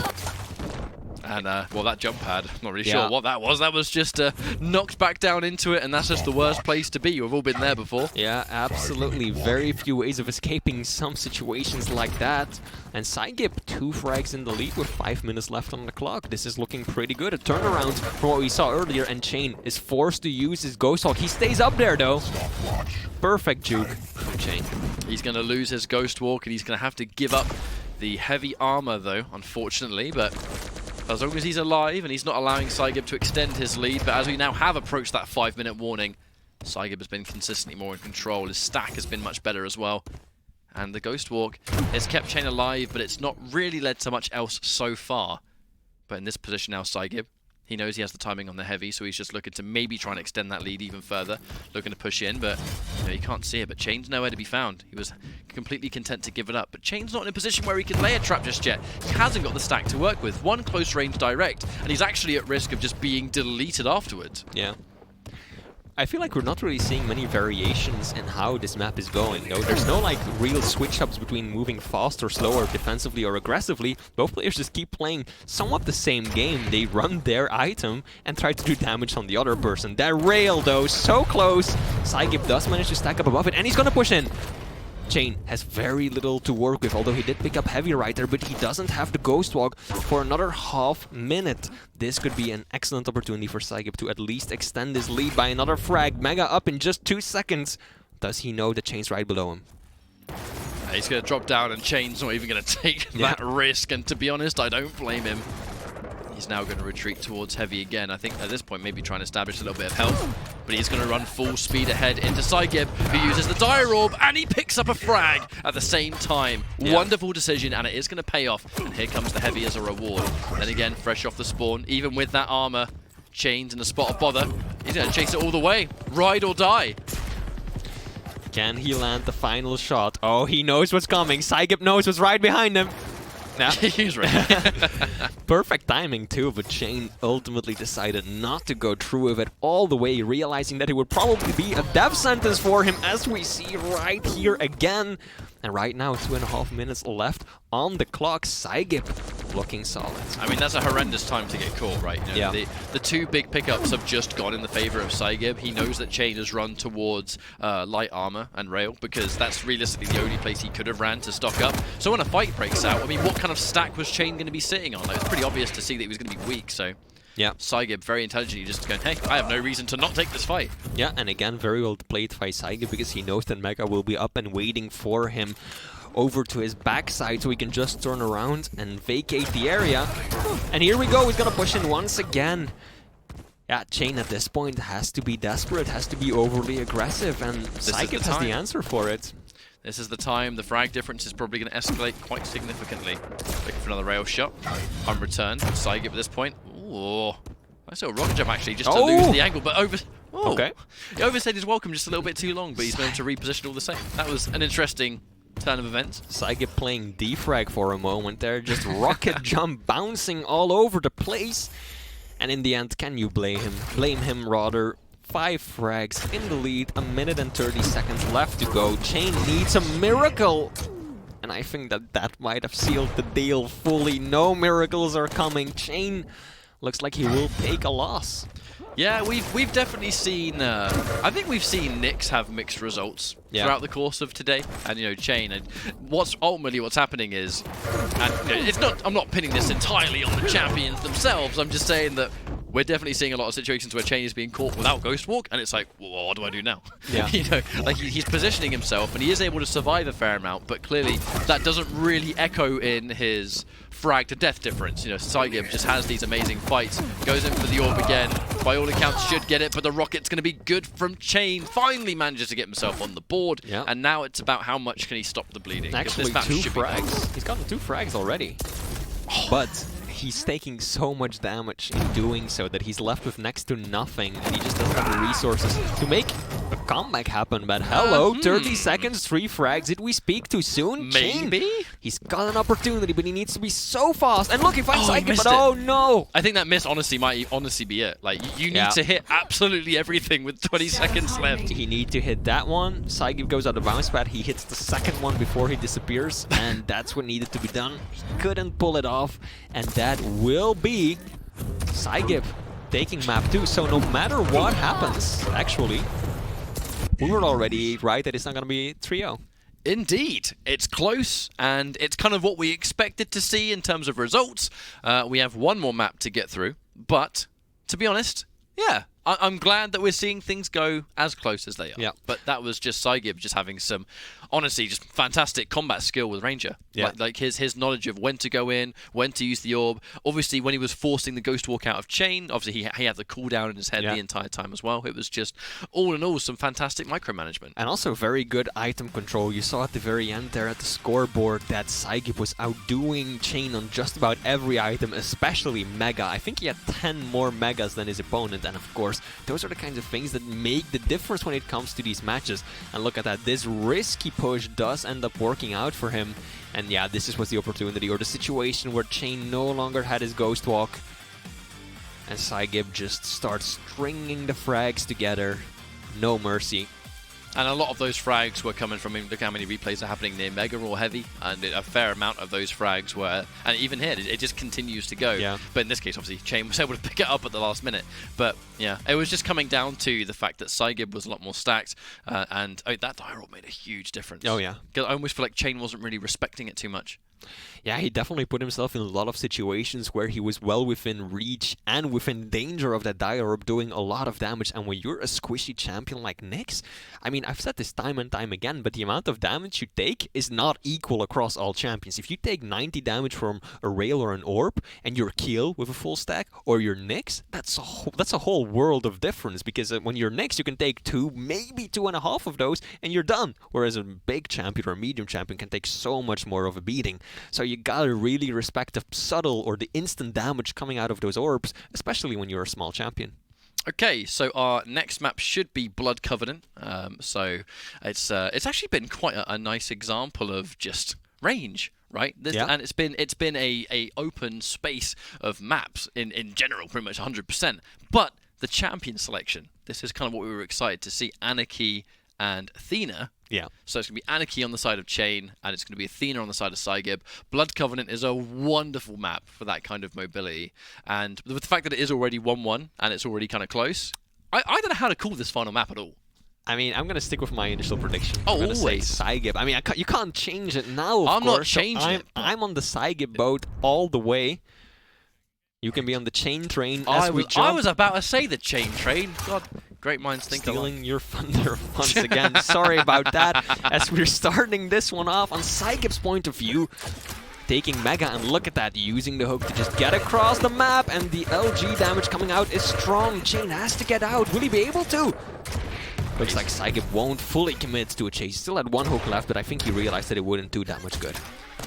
And, well, that jump pad, not really sure what that was. That was just knocked back down into it, and that's just the worst place to be. We've all been there before. Yeah, absolutely. Very few ways of escaping some situations like that. And psygib, 2 frags in the lead with 5 minutes left on the clock. This is looking pretty good. A turnaround from what we saw earlier, and cha1n is forced to use his Ghost Walk. He stays up there, though. Perfect juke from cha1n. He's going to lose his Ghost Walk, and he's going to have to give up the heavy armor, though, unfortunately. But as long as he's alive and he's not allowing psygib to extend his lead, but as we now have approached that 5-minute warning, psygib has been consistently more in control. His stack has been much better as well. And the Ghost Walk has kept cha1n alive, but it's not really led to much else so far. But in this position now, psygib, he knows he has the timing on the heavy, so he's just looking to maybe try and extend that lead even further, looking to push in, but you know, you can't see it. But cha1n's nowhere to be found. He was completely content to give it up, but cha1n's not in a position where he can lay a trap just yet. He hasn't got the stack to work with. One close range direct, and he's actually at risk of just being deleted afterwards. Yeah. I feel like we're not really seeing many variations in how this map is going. No, there's no like real switch-ups between moving fast or slower, defensively or aggressively. Both players just keep playing somewhat the same game. They run their item and try to do damage on the other person. That rail, though, so close. psygib does manage to stack up above it, and he's gonna push in. cha1n has very little to work with, although he did pick up Heavy right there, but he doesn't have the Ghost Walk for another half minute. This could be an excellent opportunity for psygib to at least extend his lead by another frag. Mega up in just 2 seconds. Does he know that cha1n's right below him? He's going to drop down, and cha1n's not even going to take that risk, and to be honest, I don't blame him. He's now going to retreat towards Heavy again. I think at this point maybe trying to establish a little bit of health, but he's going to run full speed ahead into psygib, who uses the Dire Orb, and he picks up a frag at the same time. Wonderful decision, and it is going to pay off. And here comes the Heavy as a reward. Then again, fresh off the spawn, even with that armor, cha1n's in a spot of bother. He's going to chase it all the way. Ride or die. Can he land the final shot? Oh, he knows what's coming. psygib knows what's right behind him. Nah. He's right. Perfect timing too, but cha1n ultimately decided not to go through with it all the way, realizing that it would probably be a death sentence for him, as we see right here again. And right now, 2.5 minutes left on the clock. psygib looking solid. I mean, that's a horrendous time to get caught, right? You know, the 2 big pickups have just gone in the favor of psygib. He knows that cha1n has run towards light armor and rail, because that's realistically the only place he could have ran to stock up. So when a fight breaks out, I mean, what kind of stack was cha1n going to be sitting on? Like, it's pretty obvious to see that he was going to be weak, so yeah, psygib very intelligently just going, hey, I have no reason to not take this fight. Yeah, and again, very well played by psygib, because he knows that Mega will be up and waiting for him over to his backside, so he can just turn around and vacate the area. And here we go, he's gonna push in once again. Yeah, cha1n at this point has to be desperate, has to be overly aggressive, and psygib has the answer for it. This is the time. The frag difference is probably going to escalate quite significantly. Looking for another rail shot. On return, psygib at this point. Ooh. Nice little rocket jump, actually, just to lose the angle, but he overstayed his welcome just a little bit too long, but he's managed to reposition all the same. That was an interesting turn of events. psygib playing defrag for a moment there, just rocket jump bouncing all over the place. And in the end, can you blame him? Blame him, rather. 5 frags in the lead, 1 minute and 30 seconds left to go. cha1n needs a miracle. and I think that that might have sealed the deal fully. No miracles are coming. cha1n looks like he will take a loss. Yeah, we've definitely seen. I think we've seen Nyx have mixed results throughout the course of today, and cha1n. And what's happening is, and it's not. I'm not pinning this entirely on the champions themselves. I'm just saying that we're definitely seeing a lot of situations where cha1n is being caught without Ghost Walk, and it's like, well, what do I do now? Yeah. Like he's positioning himself, and he is able to survive a fair amount, but clearly that doesn't really echo in his frag to death difference. psygib just has these amazing fights, goes in for the orb again, by all accounts should get it, but the rocket's going to be good from cha1n, finally manages to get himself on the board, and now it's about how much can he stop the bleeding. Actually, 2 frags. He's gotten 2 frags already, but he's taking so much damage in doing so that he's left with next to nothing, and he just doesn't have the resources to make a comeback happen. But hello, 30 seconds, 3 frags. Did we speak too soon? Maybe? cha1n, he's got an opportunity, but he needs to be so fast. And look, he finds psygib, but it. oh no! I think that miss might honestly be it. Like, you need to hit absolutely everything with 20 seconds left. He needs to hit that one. psygib goes out of bounce pad. He hits the second one before he disappears, and that's what needed to be done. He couldn't pull it off, and that will be psygib taking map 2. So no matter what happens, actually, we were already right that it's not going to be 3-0. Indeed, it's close, and it's kind of what we expected to see in terms of results. We have one more map to get through, but to be honest, yeah, I'm glad that we're seeing things go as close as they are. Yeah. But that was just psygib just having some, honestly, just fantastic combat skill with Ranger. Yeah. Like his knowledge of when to go in, when to use the orb. Obviously, when he was forcing the Ghost Walk out of cha1n, obviously he had the cooldown in his head the entire time as well. It was just, all in all, some fantastic micromanagement. And also very good item control. You saw at the very end there at the scoreboard that psygib was outdoing cha1n on just about every item, especially Mega. I think he had 10 more Megas than his opponent, and of course, those are the kinds of things that make the difference when it comes to these matches. And look at that, this risky push does end up working out for him. And yeah, this was the opportunity or the situation where cha1n no longer had his Ghost Walk. And psygib just starts stringing the frags together. No mercy. And a lot of those frags were coming from, look how many replays are happening near Mega or Heavy, and a fair amount of those frags were, and even here, it just continues to go. Yeah. But in this case, obviously, cha1n was able to pick it up at the last minute. But yeah, it was just coming down to the fact that psygib was a lot more stacked, and that die roll made a huge difference. Oh yeah. Because I almost feel like cha1n wasn't really respecting it too much. Yeah, he definitely put himself in a lot of situations where he was well within reach and within danger of that die orb doing a lot of damage. And when you're a squishy champion like Nyx, I mean, I've said this time and time again, but the amount of damage you take is not equal across all champions. If you take 90 damage from a rail or an orb, and you're Keel with a full stack, or you're Nyx, that's a whole world of difference. Because when you're Nyx, you can take 2, maybe 2.5 of those, and you're done. Whereas a big champion or a medium champion can take so much more of a beating. So you gotta really respect the subtle or the instant damage coming out of those orbs, especially when you're a small champion. Okay, so our next map should be Blood Covenant. So it's actually been quite a nice example of just range, right? And it's been a open space of maps in general, pretty much 100%. But the champion selection, this is kind of what we were excited to see. Anarchy and Athena. Yeah. So it's going to be Anarchy on the side of cha1n, and it's going to be Athena on the side of psygib. Blood Covenant is a wonderful map for that kind of mobility. And with the fact that it is already 1-1, and it's already kind of close, I don't know how to call this final map at all. I mean, I'm going to stick with my initial prediction. Oh, I'm going to say always. psygib. I mean, you can't change it now, I'm not changing it. I'm on the psygib boat all the way. You can be on the cha1n train as we jump. I was about to say the cha1n train. God, great minds think alike. Stealing your thunder once again. Sorry about that. As we're starting this one off on psygib's point of view, taking Mega, and look at that, using the hook to just get across the map, and the LG damage coming out is strong. cha1n has to get out. Will he be able to? Looks like psygib won't fully commit to a chase. He still had 1 hook left, but I think he realized that it wouldn't do that much good.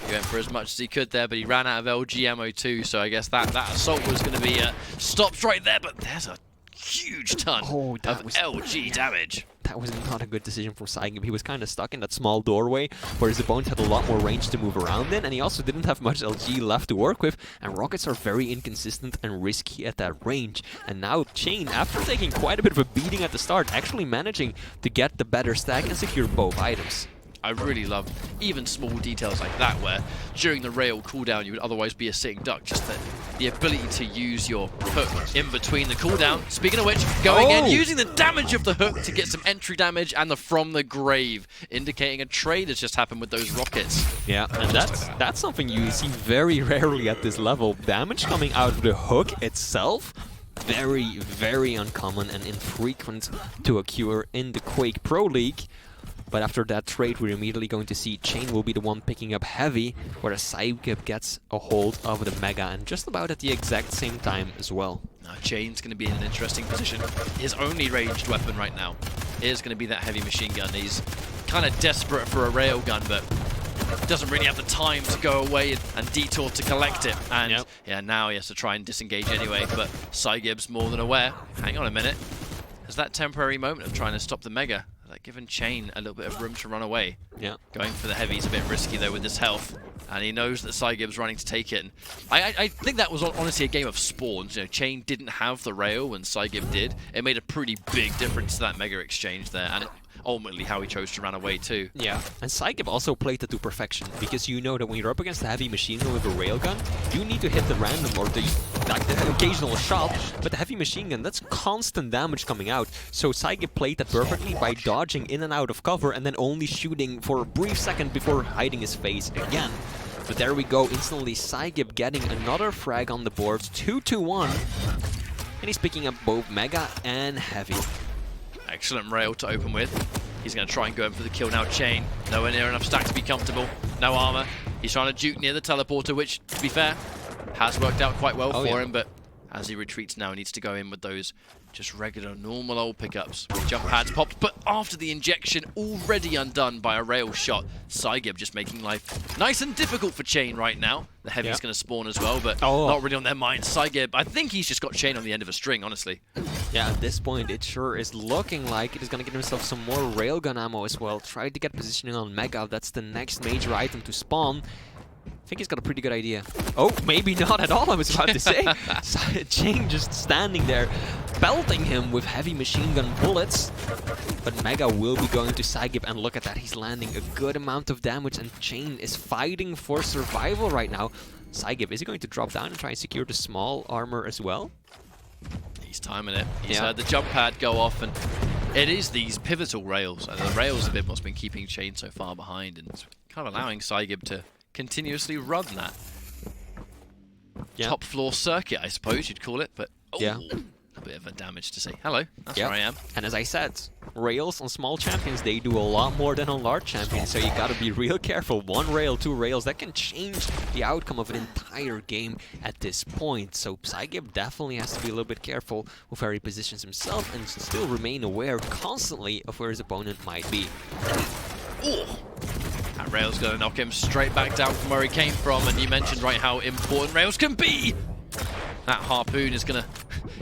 He went for as much as he could there, but he ran out of LG ammo too, so I guess that assault was going to be stopped right there, but there's a huge ton of LG damage. That was not a good decision for psygib. He was kind of stuck in that small doorway where his opponent had a lot more range to move around in, and he also didn't have much LG left to work with, and rockets are very inconsistent and risky at that range. And now cha1n, after taking quite a bit of a beating at the start, actually managing to get the better stack and secure both items. I really love even small details like that, where during the rail cooldown you would otherwise be a sitting duck. Just the ability to use your hook in between the cooldown. Speaking of which, going in, using the damage of the hook to get some entry damage, and the from the grave, indicating a trade has just happened with those rockets. Yeah, and that's something you see very rarely at this level. Damage coming out of the hook itself, very, very uncommon and infrequent to occur in the Quake Pro League. But after that trade, we're immediately going to see cha1n will be the one picking up heavy, whereas psygib gets a hold of the Mega, and just about at the exact same time as well. Now cha1n's going to be in an interesting position. His only ranged weapon right now is going to be that heavy machine gun. He's kind of desperate for a railgun, but doesn't really have the time to go away and detour to collect it. And yeah, now he has to try and disengage anyway, but psygib's more than aware. Hang on a minute. There's that temporary moment of trying to stop the Mega. Like giving cha1n a little bit of room to run away. Yeah. Going for the heavy is a bit risky though with this health. And he knows that psygib's running to take it. And I think that was honestly a game of spawns. You know, cha1n didn't have the rail when psygib did. It made a pretty big difference to that Mega exchange there. And ultimately how he chose to run away too. Yeah, and psygib also played it to perfection, because you know that when you're up against a heavy machine gun with a railgun, you need to hit the random or the occasional shot, but the heavy machine gun, that's constant damage coming out. So psygib played that perfectly by dodging in and out of cover and then only shooting for a brief second before hiding his face again. But there we go, instantly psygib getting another frag on the board, 2-1, and he's picking up both Mega and Heavy. Excellent rail to open with. He's going to try and go in for the kill now. cha1n, nowhere near enough stack to be comfortable. No armor. He's trying to juke near the teleporter, which, to be fair, has worked out quite well for him, but as he retreats now, he needs to go in with those just regular, normal old pickups. Jump pads popped, but after the injection, already undone by a rail shot. psygib just making life nice and difficult for cha1n right now. The heavy's going to spawn as well, but not really on their mind. psygib, I think he's just got cha1n on the end of a string, honestly. Yeah, at this point, it sure is looking like it is going to get himself some more railgun ammo as well. Try to get positioning on Mega. That's the next major item to spawn. I think he's got a pretty good idea. Oh, maybe not at all, I was about to say. cha1n just standing there, belting him with heavy machine gun bullets. But Mega will be going to psygib, and look at that, he's landing a good amount of damage, and cha1n is fighting for survival right now. psygib, is he going to drop down and try and secure the small armor as well? He's timing it. He's heard the jump pad go off, and it is these pivotal rails. And the rails have been what's been keeping cha1n so far behind, and it's kind of allowing psygib to continuously run that top floor circuit, I suppose you'd call it, but a bit of a damage to see. Hello, that's where I am. And as I said, rails on small champions, they do a lot more than on large champions, so you gotta be real careful. One rail, two rails, that can change the outcome of an entire game at this point. So psygib definitely has to be a little bit careful with where he positions himself and still remain aware constantly of where his opponent might be. That rail's going to knock him straight back down from where he came from, and you mentioned how important rails can be. That harpoon is going to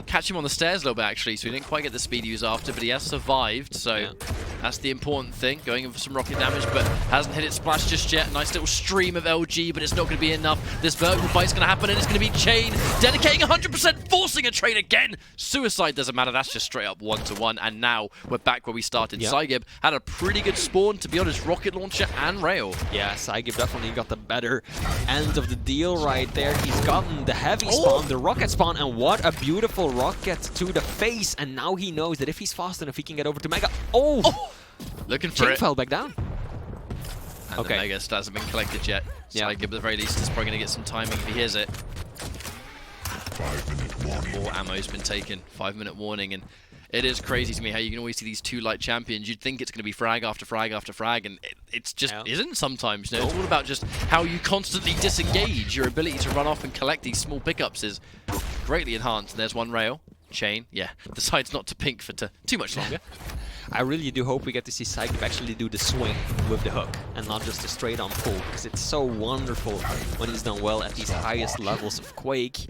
catch him on the stairs a little bit, actually, so he didn't quite get the speed he was after, but he has survived, so that's the important thing. Going in for some rocket damage, but hasn't hit it splash just yet. Nice little stream of LG, but it's not going to be enough. This vertical fight's going to happen, and it's going to be cha1n dedicating 100%, forcing a trade again. Suicide doesn't matter, that's just straight up 1-1, and now we're back where we started. psygib had a pretty good spawn, to be honest, rocket launcher and rail. Yeah, psygib definitely got the better end of the deal right there. He's gotten the heavy spawn, the rocket spawn, and what a beautiful rocket to the face. And now he knows that if he's fast enough, he can get over to Mega. Looking for it. Fell back down. And the Mega still hasn't been collected yet. psygib, at the very least, is probably going to get some timing if he hears it. 5-minute warning. More ammo's been taken. 5-minute warning, and it is crazy to me how you can always see these two light champions. You'd think it's going to be frag after frag after frag, and it's just isn't sometimes. You know, it's all about just how you constantly disengage. Your ability to run off and collect these small pickups is greatly enhanced. And there's one rail. cha1n, decides not to pink for too much longer. I really do hope we get to see psygib actually do the swing with the hook and not just a straight on pull, because it's so wonderful when he's done well at these highest levels of Quake.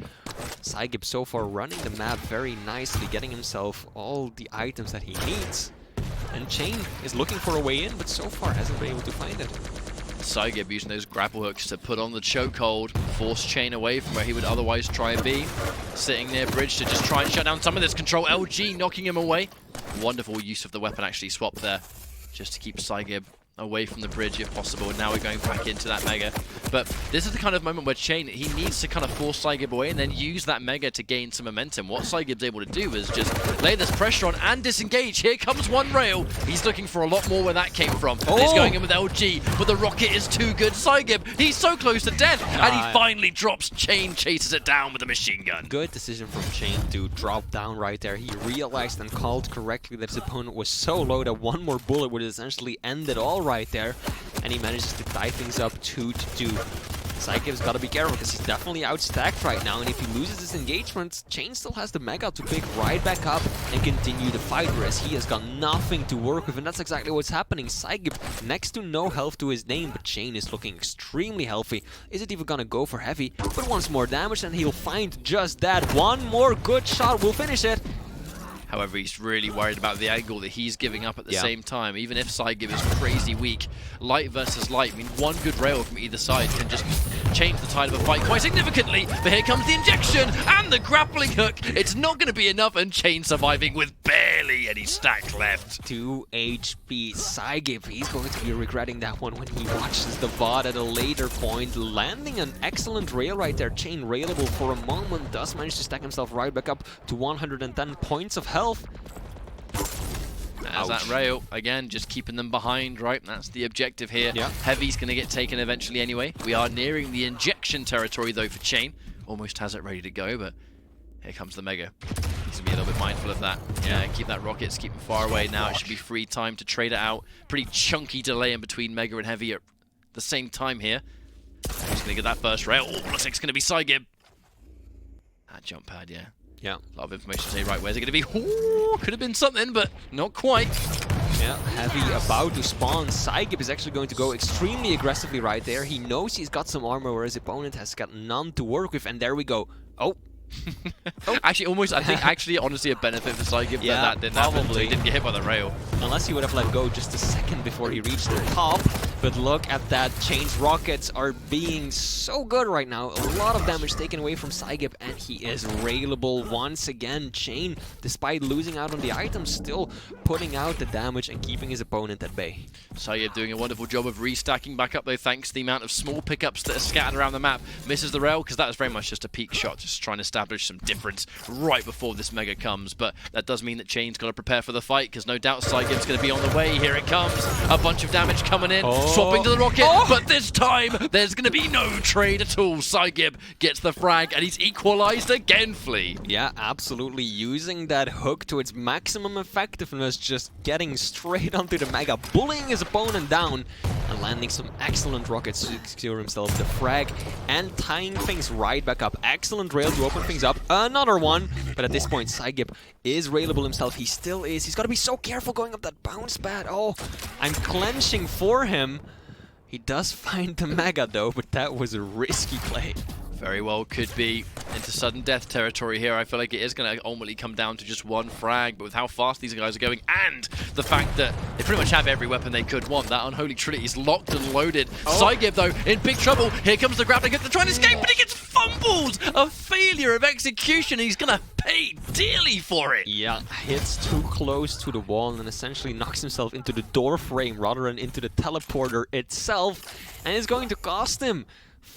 psygib so far running the map very nicely, getting himself all the items that he needs. And cha1n is looking for a way in, but so far hasn't been able to find it. psygib using those grapple hooks to put on the chokehold, force cha1n away from where he would otherwise try and be. Sitting near bridge to just try and shut down some of this control. LG knocking him away. Wonderful use of the weapon actually swapped there, just to keep psygib away from the bridge if possible, and now we're going back into that Mega. But this is the kind of moment where cha1n, he needs to kind of force psygib away and then use that Mega to gain some momentum. What psygib's able to do is just lay this pressure on and disengage. Here comes one rail. He's looking for a lot more where that came from. And he's going in with LG, but the rocket is too good. psygib, he's so close to death, and he finally drops. cha1n chases it down with a machine gun. Good decision from cha1n to drop down right there. He realized and called correctly that his opponent was so low that one more bullet would essentially end it all right there, and he manages to tie things up 2-2. psygib's got to be careful because he's definitely outstacked right now, and if he loses his engagement, cha1n still has the Mega to pick right back up and continue the fight, whereas he has got nothing to work with, and that's exactly what's happening. psygib next to no health to his name, but cha1n is looking extremely healthy. Is it even gonna go for heavy? But once more damage and he'll find just that. One more good shot will finish it. However, he's really worried about the angle that he's giving up at the same time. Even if psygib is crazy weak, light versus light, I mean, one good rail from either side can just change the tide of a fight quite significantly. But here comes the injection and the grappling hook. It's not going to be enough, and cha1n surviving with barely any stack left. 2 HP. psygib, he's going to be regretting that one when he watches the VOD at a later point. Landing an excellent rail right there. cha1n railable for a moment, does manage to stack himself right back up to 110 points of health. As that rail, again, just keeping them behind, right? That's the objective here. Yeah. Heavy's going to get taken eventually anyway. We are nearing the injection territory, though, for cha1n. Almost has it ready to go, but here comes the Mega. Needs to be a little bit mindful of that. Yeah, keep that rockets, keep them far away. Now it should be free time to trade it out. Pretty chunky delay in between Mega and Heavy at the same time here. Who's going to get that first rail? Oh, looks like it's going to be psygib. That jump pad, yeah. Yeah. A lot of information to say, right, where's it going to be? Ooh, could have been something, but not quite. Yeah, Heavy about to spawn. psygib is actually going to go extremely aggressively right there. He knows he's got some armor where his opponent has got none to work with, and there we go. Oh. Actually, almost, I think, honestly, a benefit for psygib that didn't happen. So he didn't get hit by the rail. Unless he would have let go just a second before he reached the top. But look at that. cha1n's rockets are being so good right now. A lot of damage taken away from psygib, and he is railable once again. cha1n, despite losing out on the items, still putting out the damage and keeping his opponent at bay. psygib doing a wonderful job of restacking back up, though, thanks to the amount of small pickups that are scattered around the map. Misses the rail, because that was very much just a peak shot, just trying to establish some difference right before this Mega comes. But that does mean that cha1n's got to prepare for the fight, because no doubt psygib's going to be on the way. Here it comes. A bunch of damage coming in. Swapping to the rocket, but this time there's going to be no trade at all. psygib gets the frag, and he's equalized again, Flea. Yeah, absolutely. Using that hook to its maximum effectiveness, just getting straight onto the Mega, bullying his opponent down, and landing some excellent rockets to secure himself the frag, and tying things right back up. Excellent rail to open things up. Another one, but at this point, psygib is railable himself. He still is. He's got to be so careful going up that bounce pad. Oh, I'm clenching for him. He does find the Mega, though, but that was a risky play. Very well could be into sudden death territory here. I feel like it is going to ultimately come down to just one frag, but with how fast these guys are going and the fact that they pretty much have every weapon they could want, that Unholy Trinity is locked and loaded. psygib, though, in big trouble. Here comes the grappling hook. They're trying to escape, but he gets fumbled. A failure of execution. He's going to pay dearly for it. Yeah, hits too close to the wall and essentially knocks himself into the door frame rather than into the teleporter itself, and it's going to cost him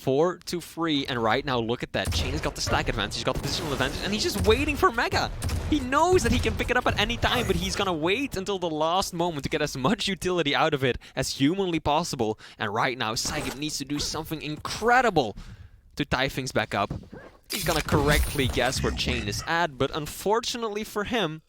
4-3, and right now, look at that. cha1n's got the stack advantage, he's got the positional advantage, and he's just waiting for Mega. He knows that he can pick it up at any time, but he's gonna wait until the last moment to get as much utility out of it as humanly possible. And right now, psygib needs to do something incredible to tie things back up. He's gonna correctly guess where cha1n is at, but unfortunately for him,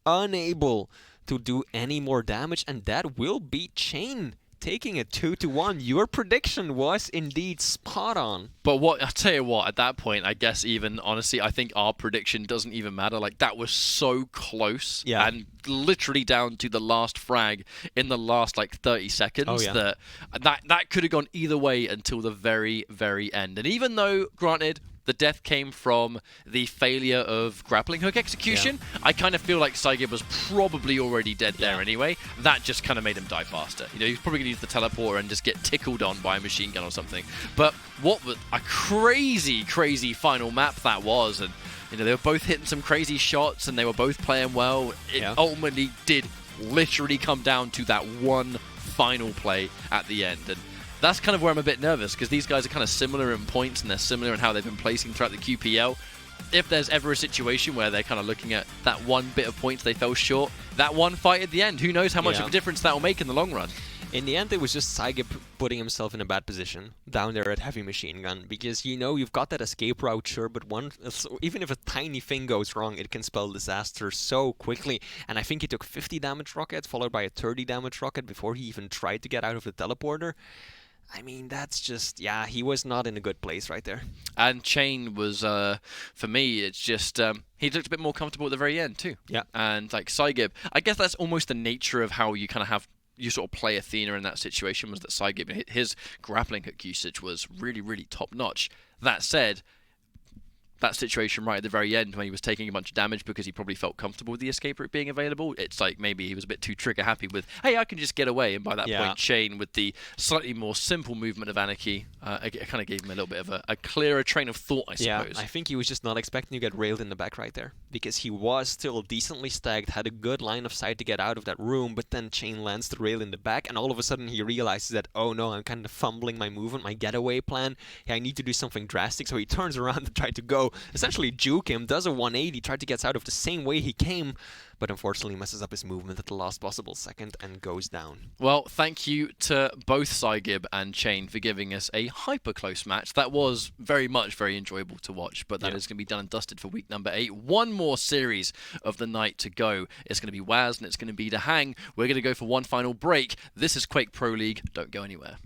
unable to do any more damage, and that will be cha1n taking it 2-1. Your prediction was indeed spot on. But what, I'll tell you what, at that point, I guess even, honestly, I think our prediction doesn't even matter. Like, that was so close. Yeah. And literally down to the last frag in the last, like, 30 seconds. That could have gone either way until the very, very end. And even though, granted, the death came from the failure of grappling hook execution, I kind of feel like psygib was probably already dead there anyway. That just kind of made him die faster. You know, he's probably going to use the teleporter and just get tickled on by a machine gun or something. But what was a crazy, crazy final map that was. And, you know, they were both hitting some crazy shots and they were both playing well. It ultimately did literally come down to that one final play at the end. And that's kind of where I'm a bit nervous, because these guys are kind of similar in points, and they're similar in how they've been placing throughout the QPL. If there's ever a situation where they're kind of looking at that one bit of points they fell short, that one fight at the end, who knows how much of a difference that will make in the long run. In the end, it was just psygib putting himself in a bad position down there at heavy machine gun, because you've got that escape route, sure, but even if a tiny thing goes wrong, it can spell disaster so quickly. And I think he took 50 damage rockets, followed by a 30 damage rocket before he even tried to get out of the teleporter. I mean, that's just, he was not in a good place right there. And cha1n was, for me, it's just, he looked a bit more comfortable at the very end too. Yeah. And like psygib, I guess that's almost the nature of how you kind of you sort of play Athena in that situation, was that psygib, his grappling hook usage was really, really top notch. That said, that situation right at the very end when he was taking a bunch of damage because he probably felt comfortable with the escape route being available, it's like maybe he was a bit too trigger happy with, hey, I can just get away. And by that point, cha1n, with the slightly more simple movement of Anarchy, it kind of gave him a little bit of a clearer train of thought, I suppose. Yeah, I think he was just not expecting to get railed in the back right there, because he was still decently stacked, had a good line of sight to get out of that room, but then cha1n lands the rail in the back, and all of a sudden he realizes that, oh no, I'm kind of fumbling my movement, my getaway plan. Yeah, I need to do something drastic. So he turns around to try to go, essentially juke him, does a 180, tried to get out of the same way he came, but unfortunately messes up his movement at the last possible second and goes down. Well, thank you to both psygib and cha1n for giving us a hyper close match. That was very enjoyable to watch, but that is going to be done and dusted for week number 8. One more series of the night to go. It's going to be Waz and it's going to be the Hang. We're going to go for one final break. This is Quake Pro League. Don't go anywhere.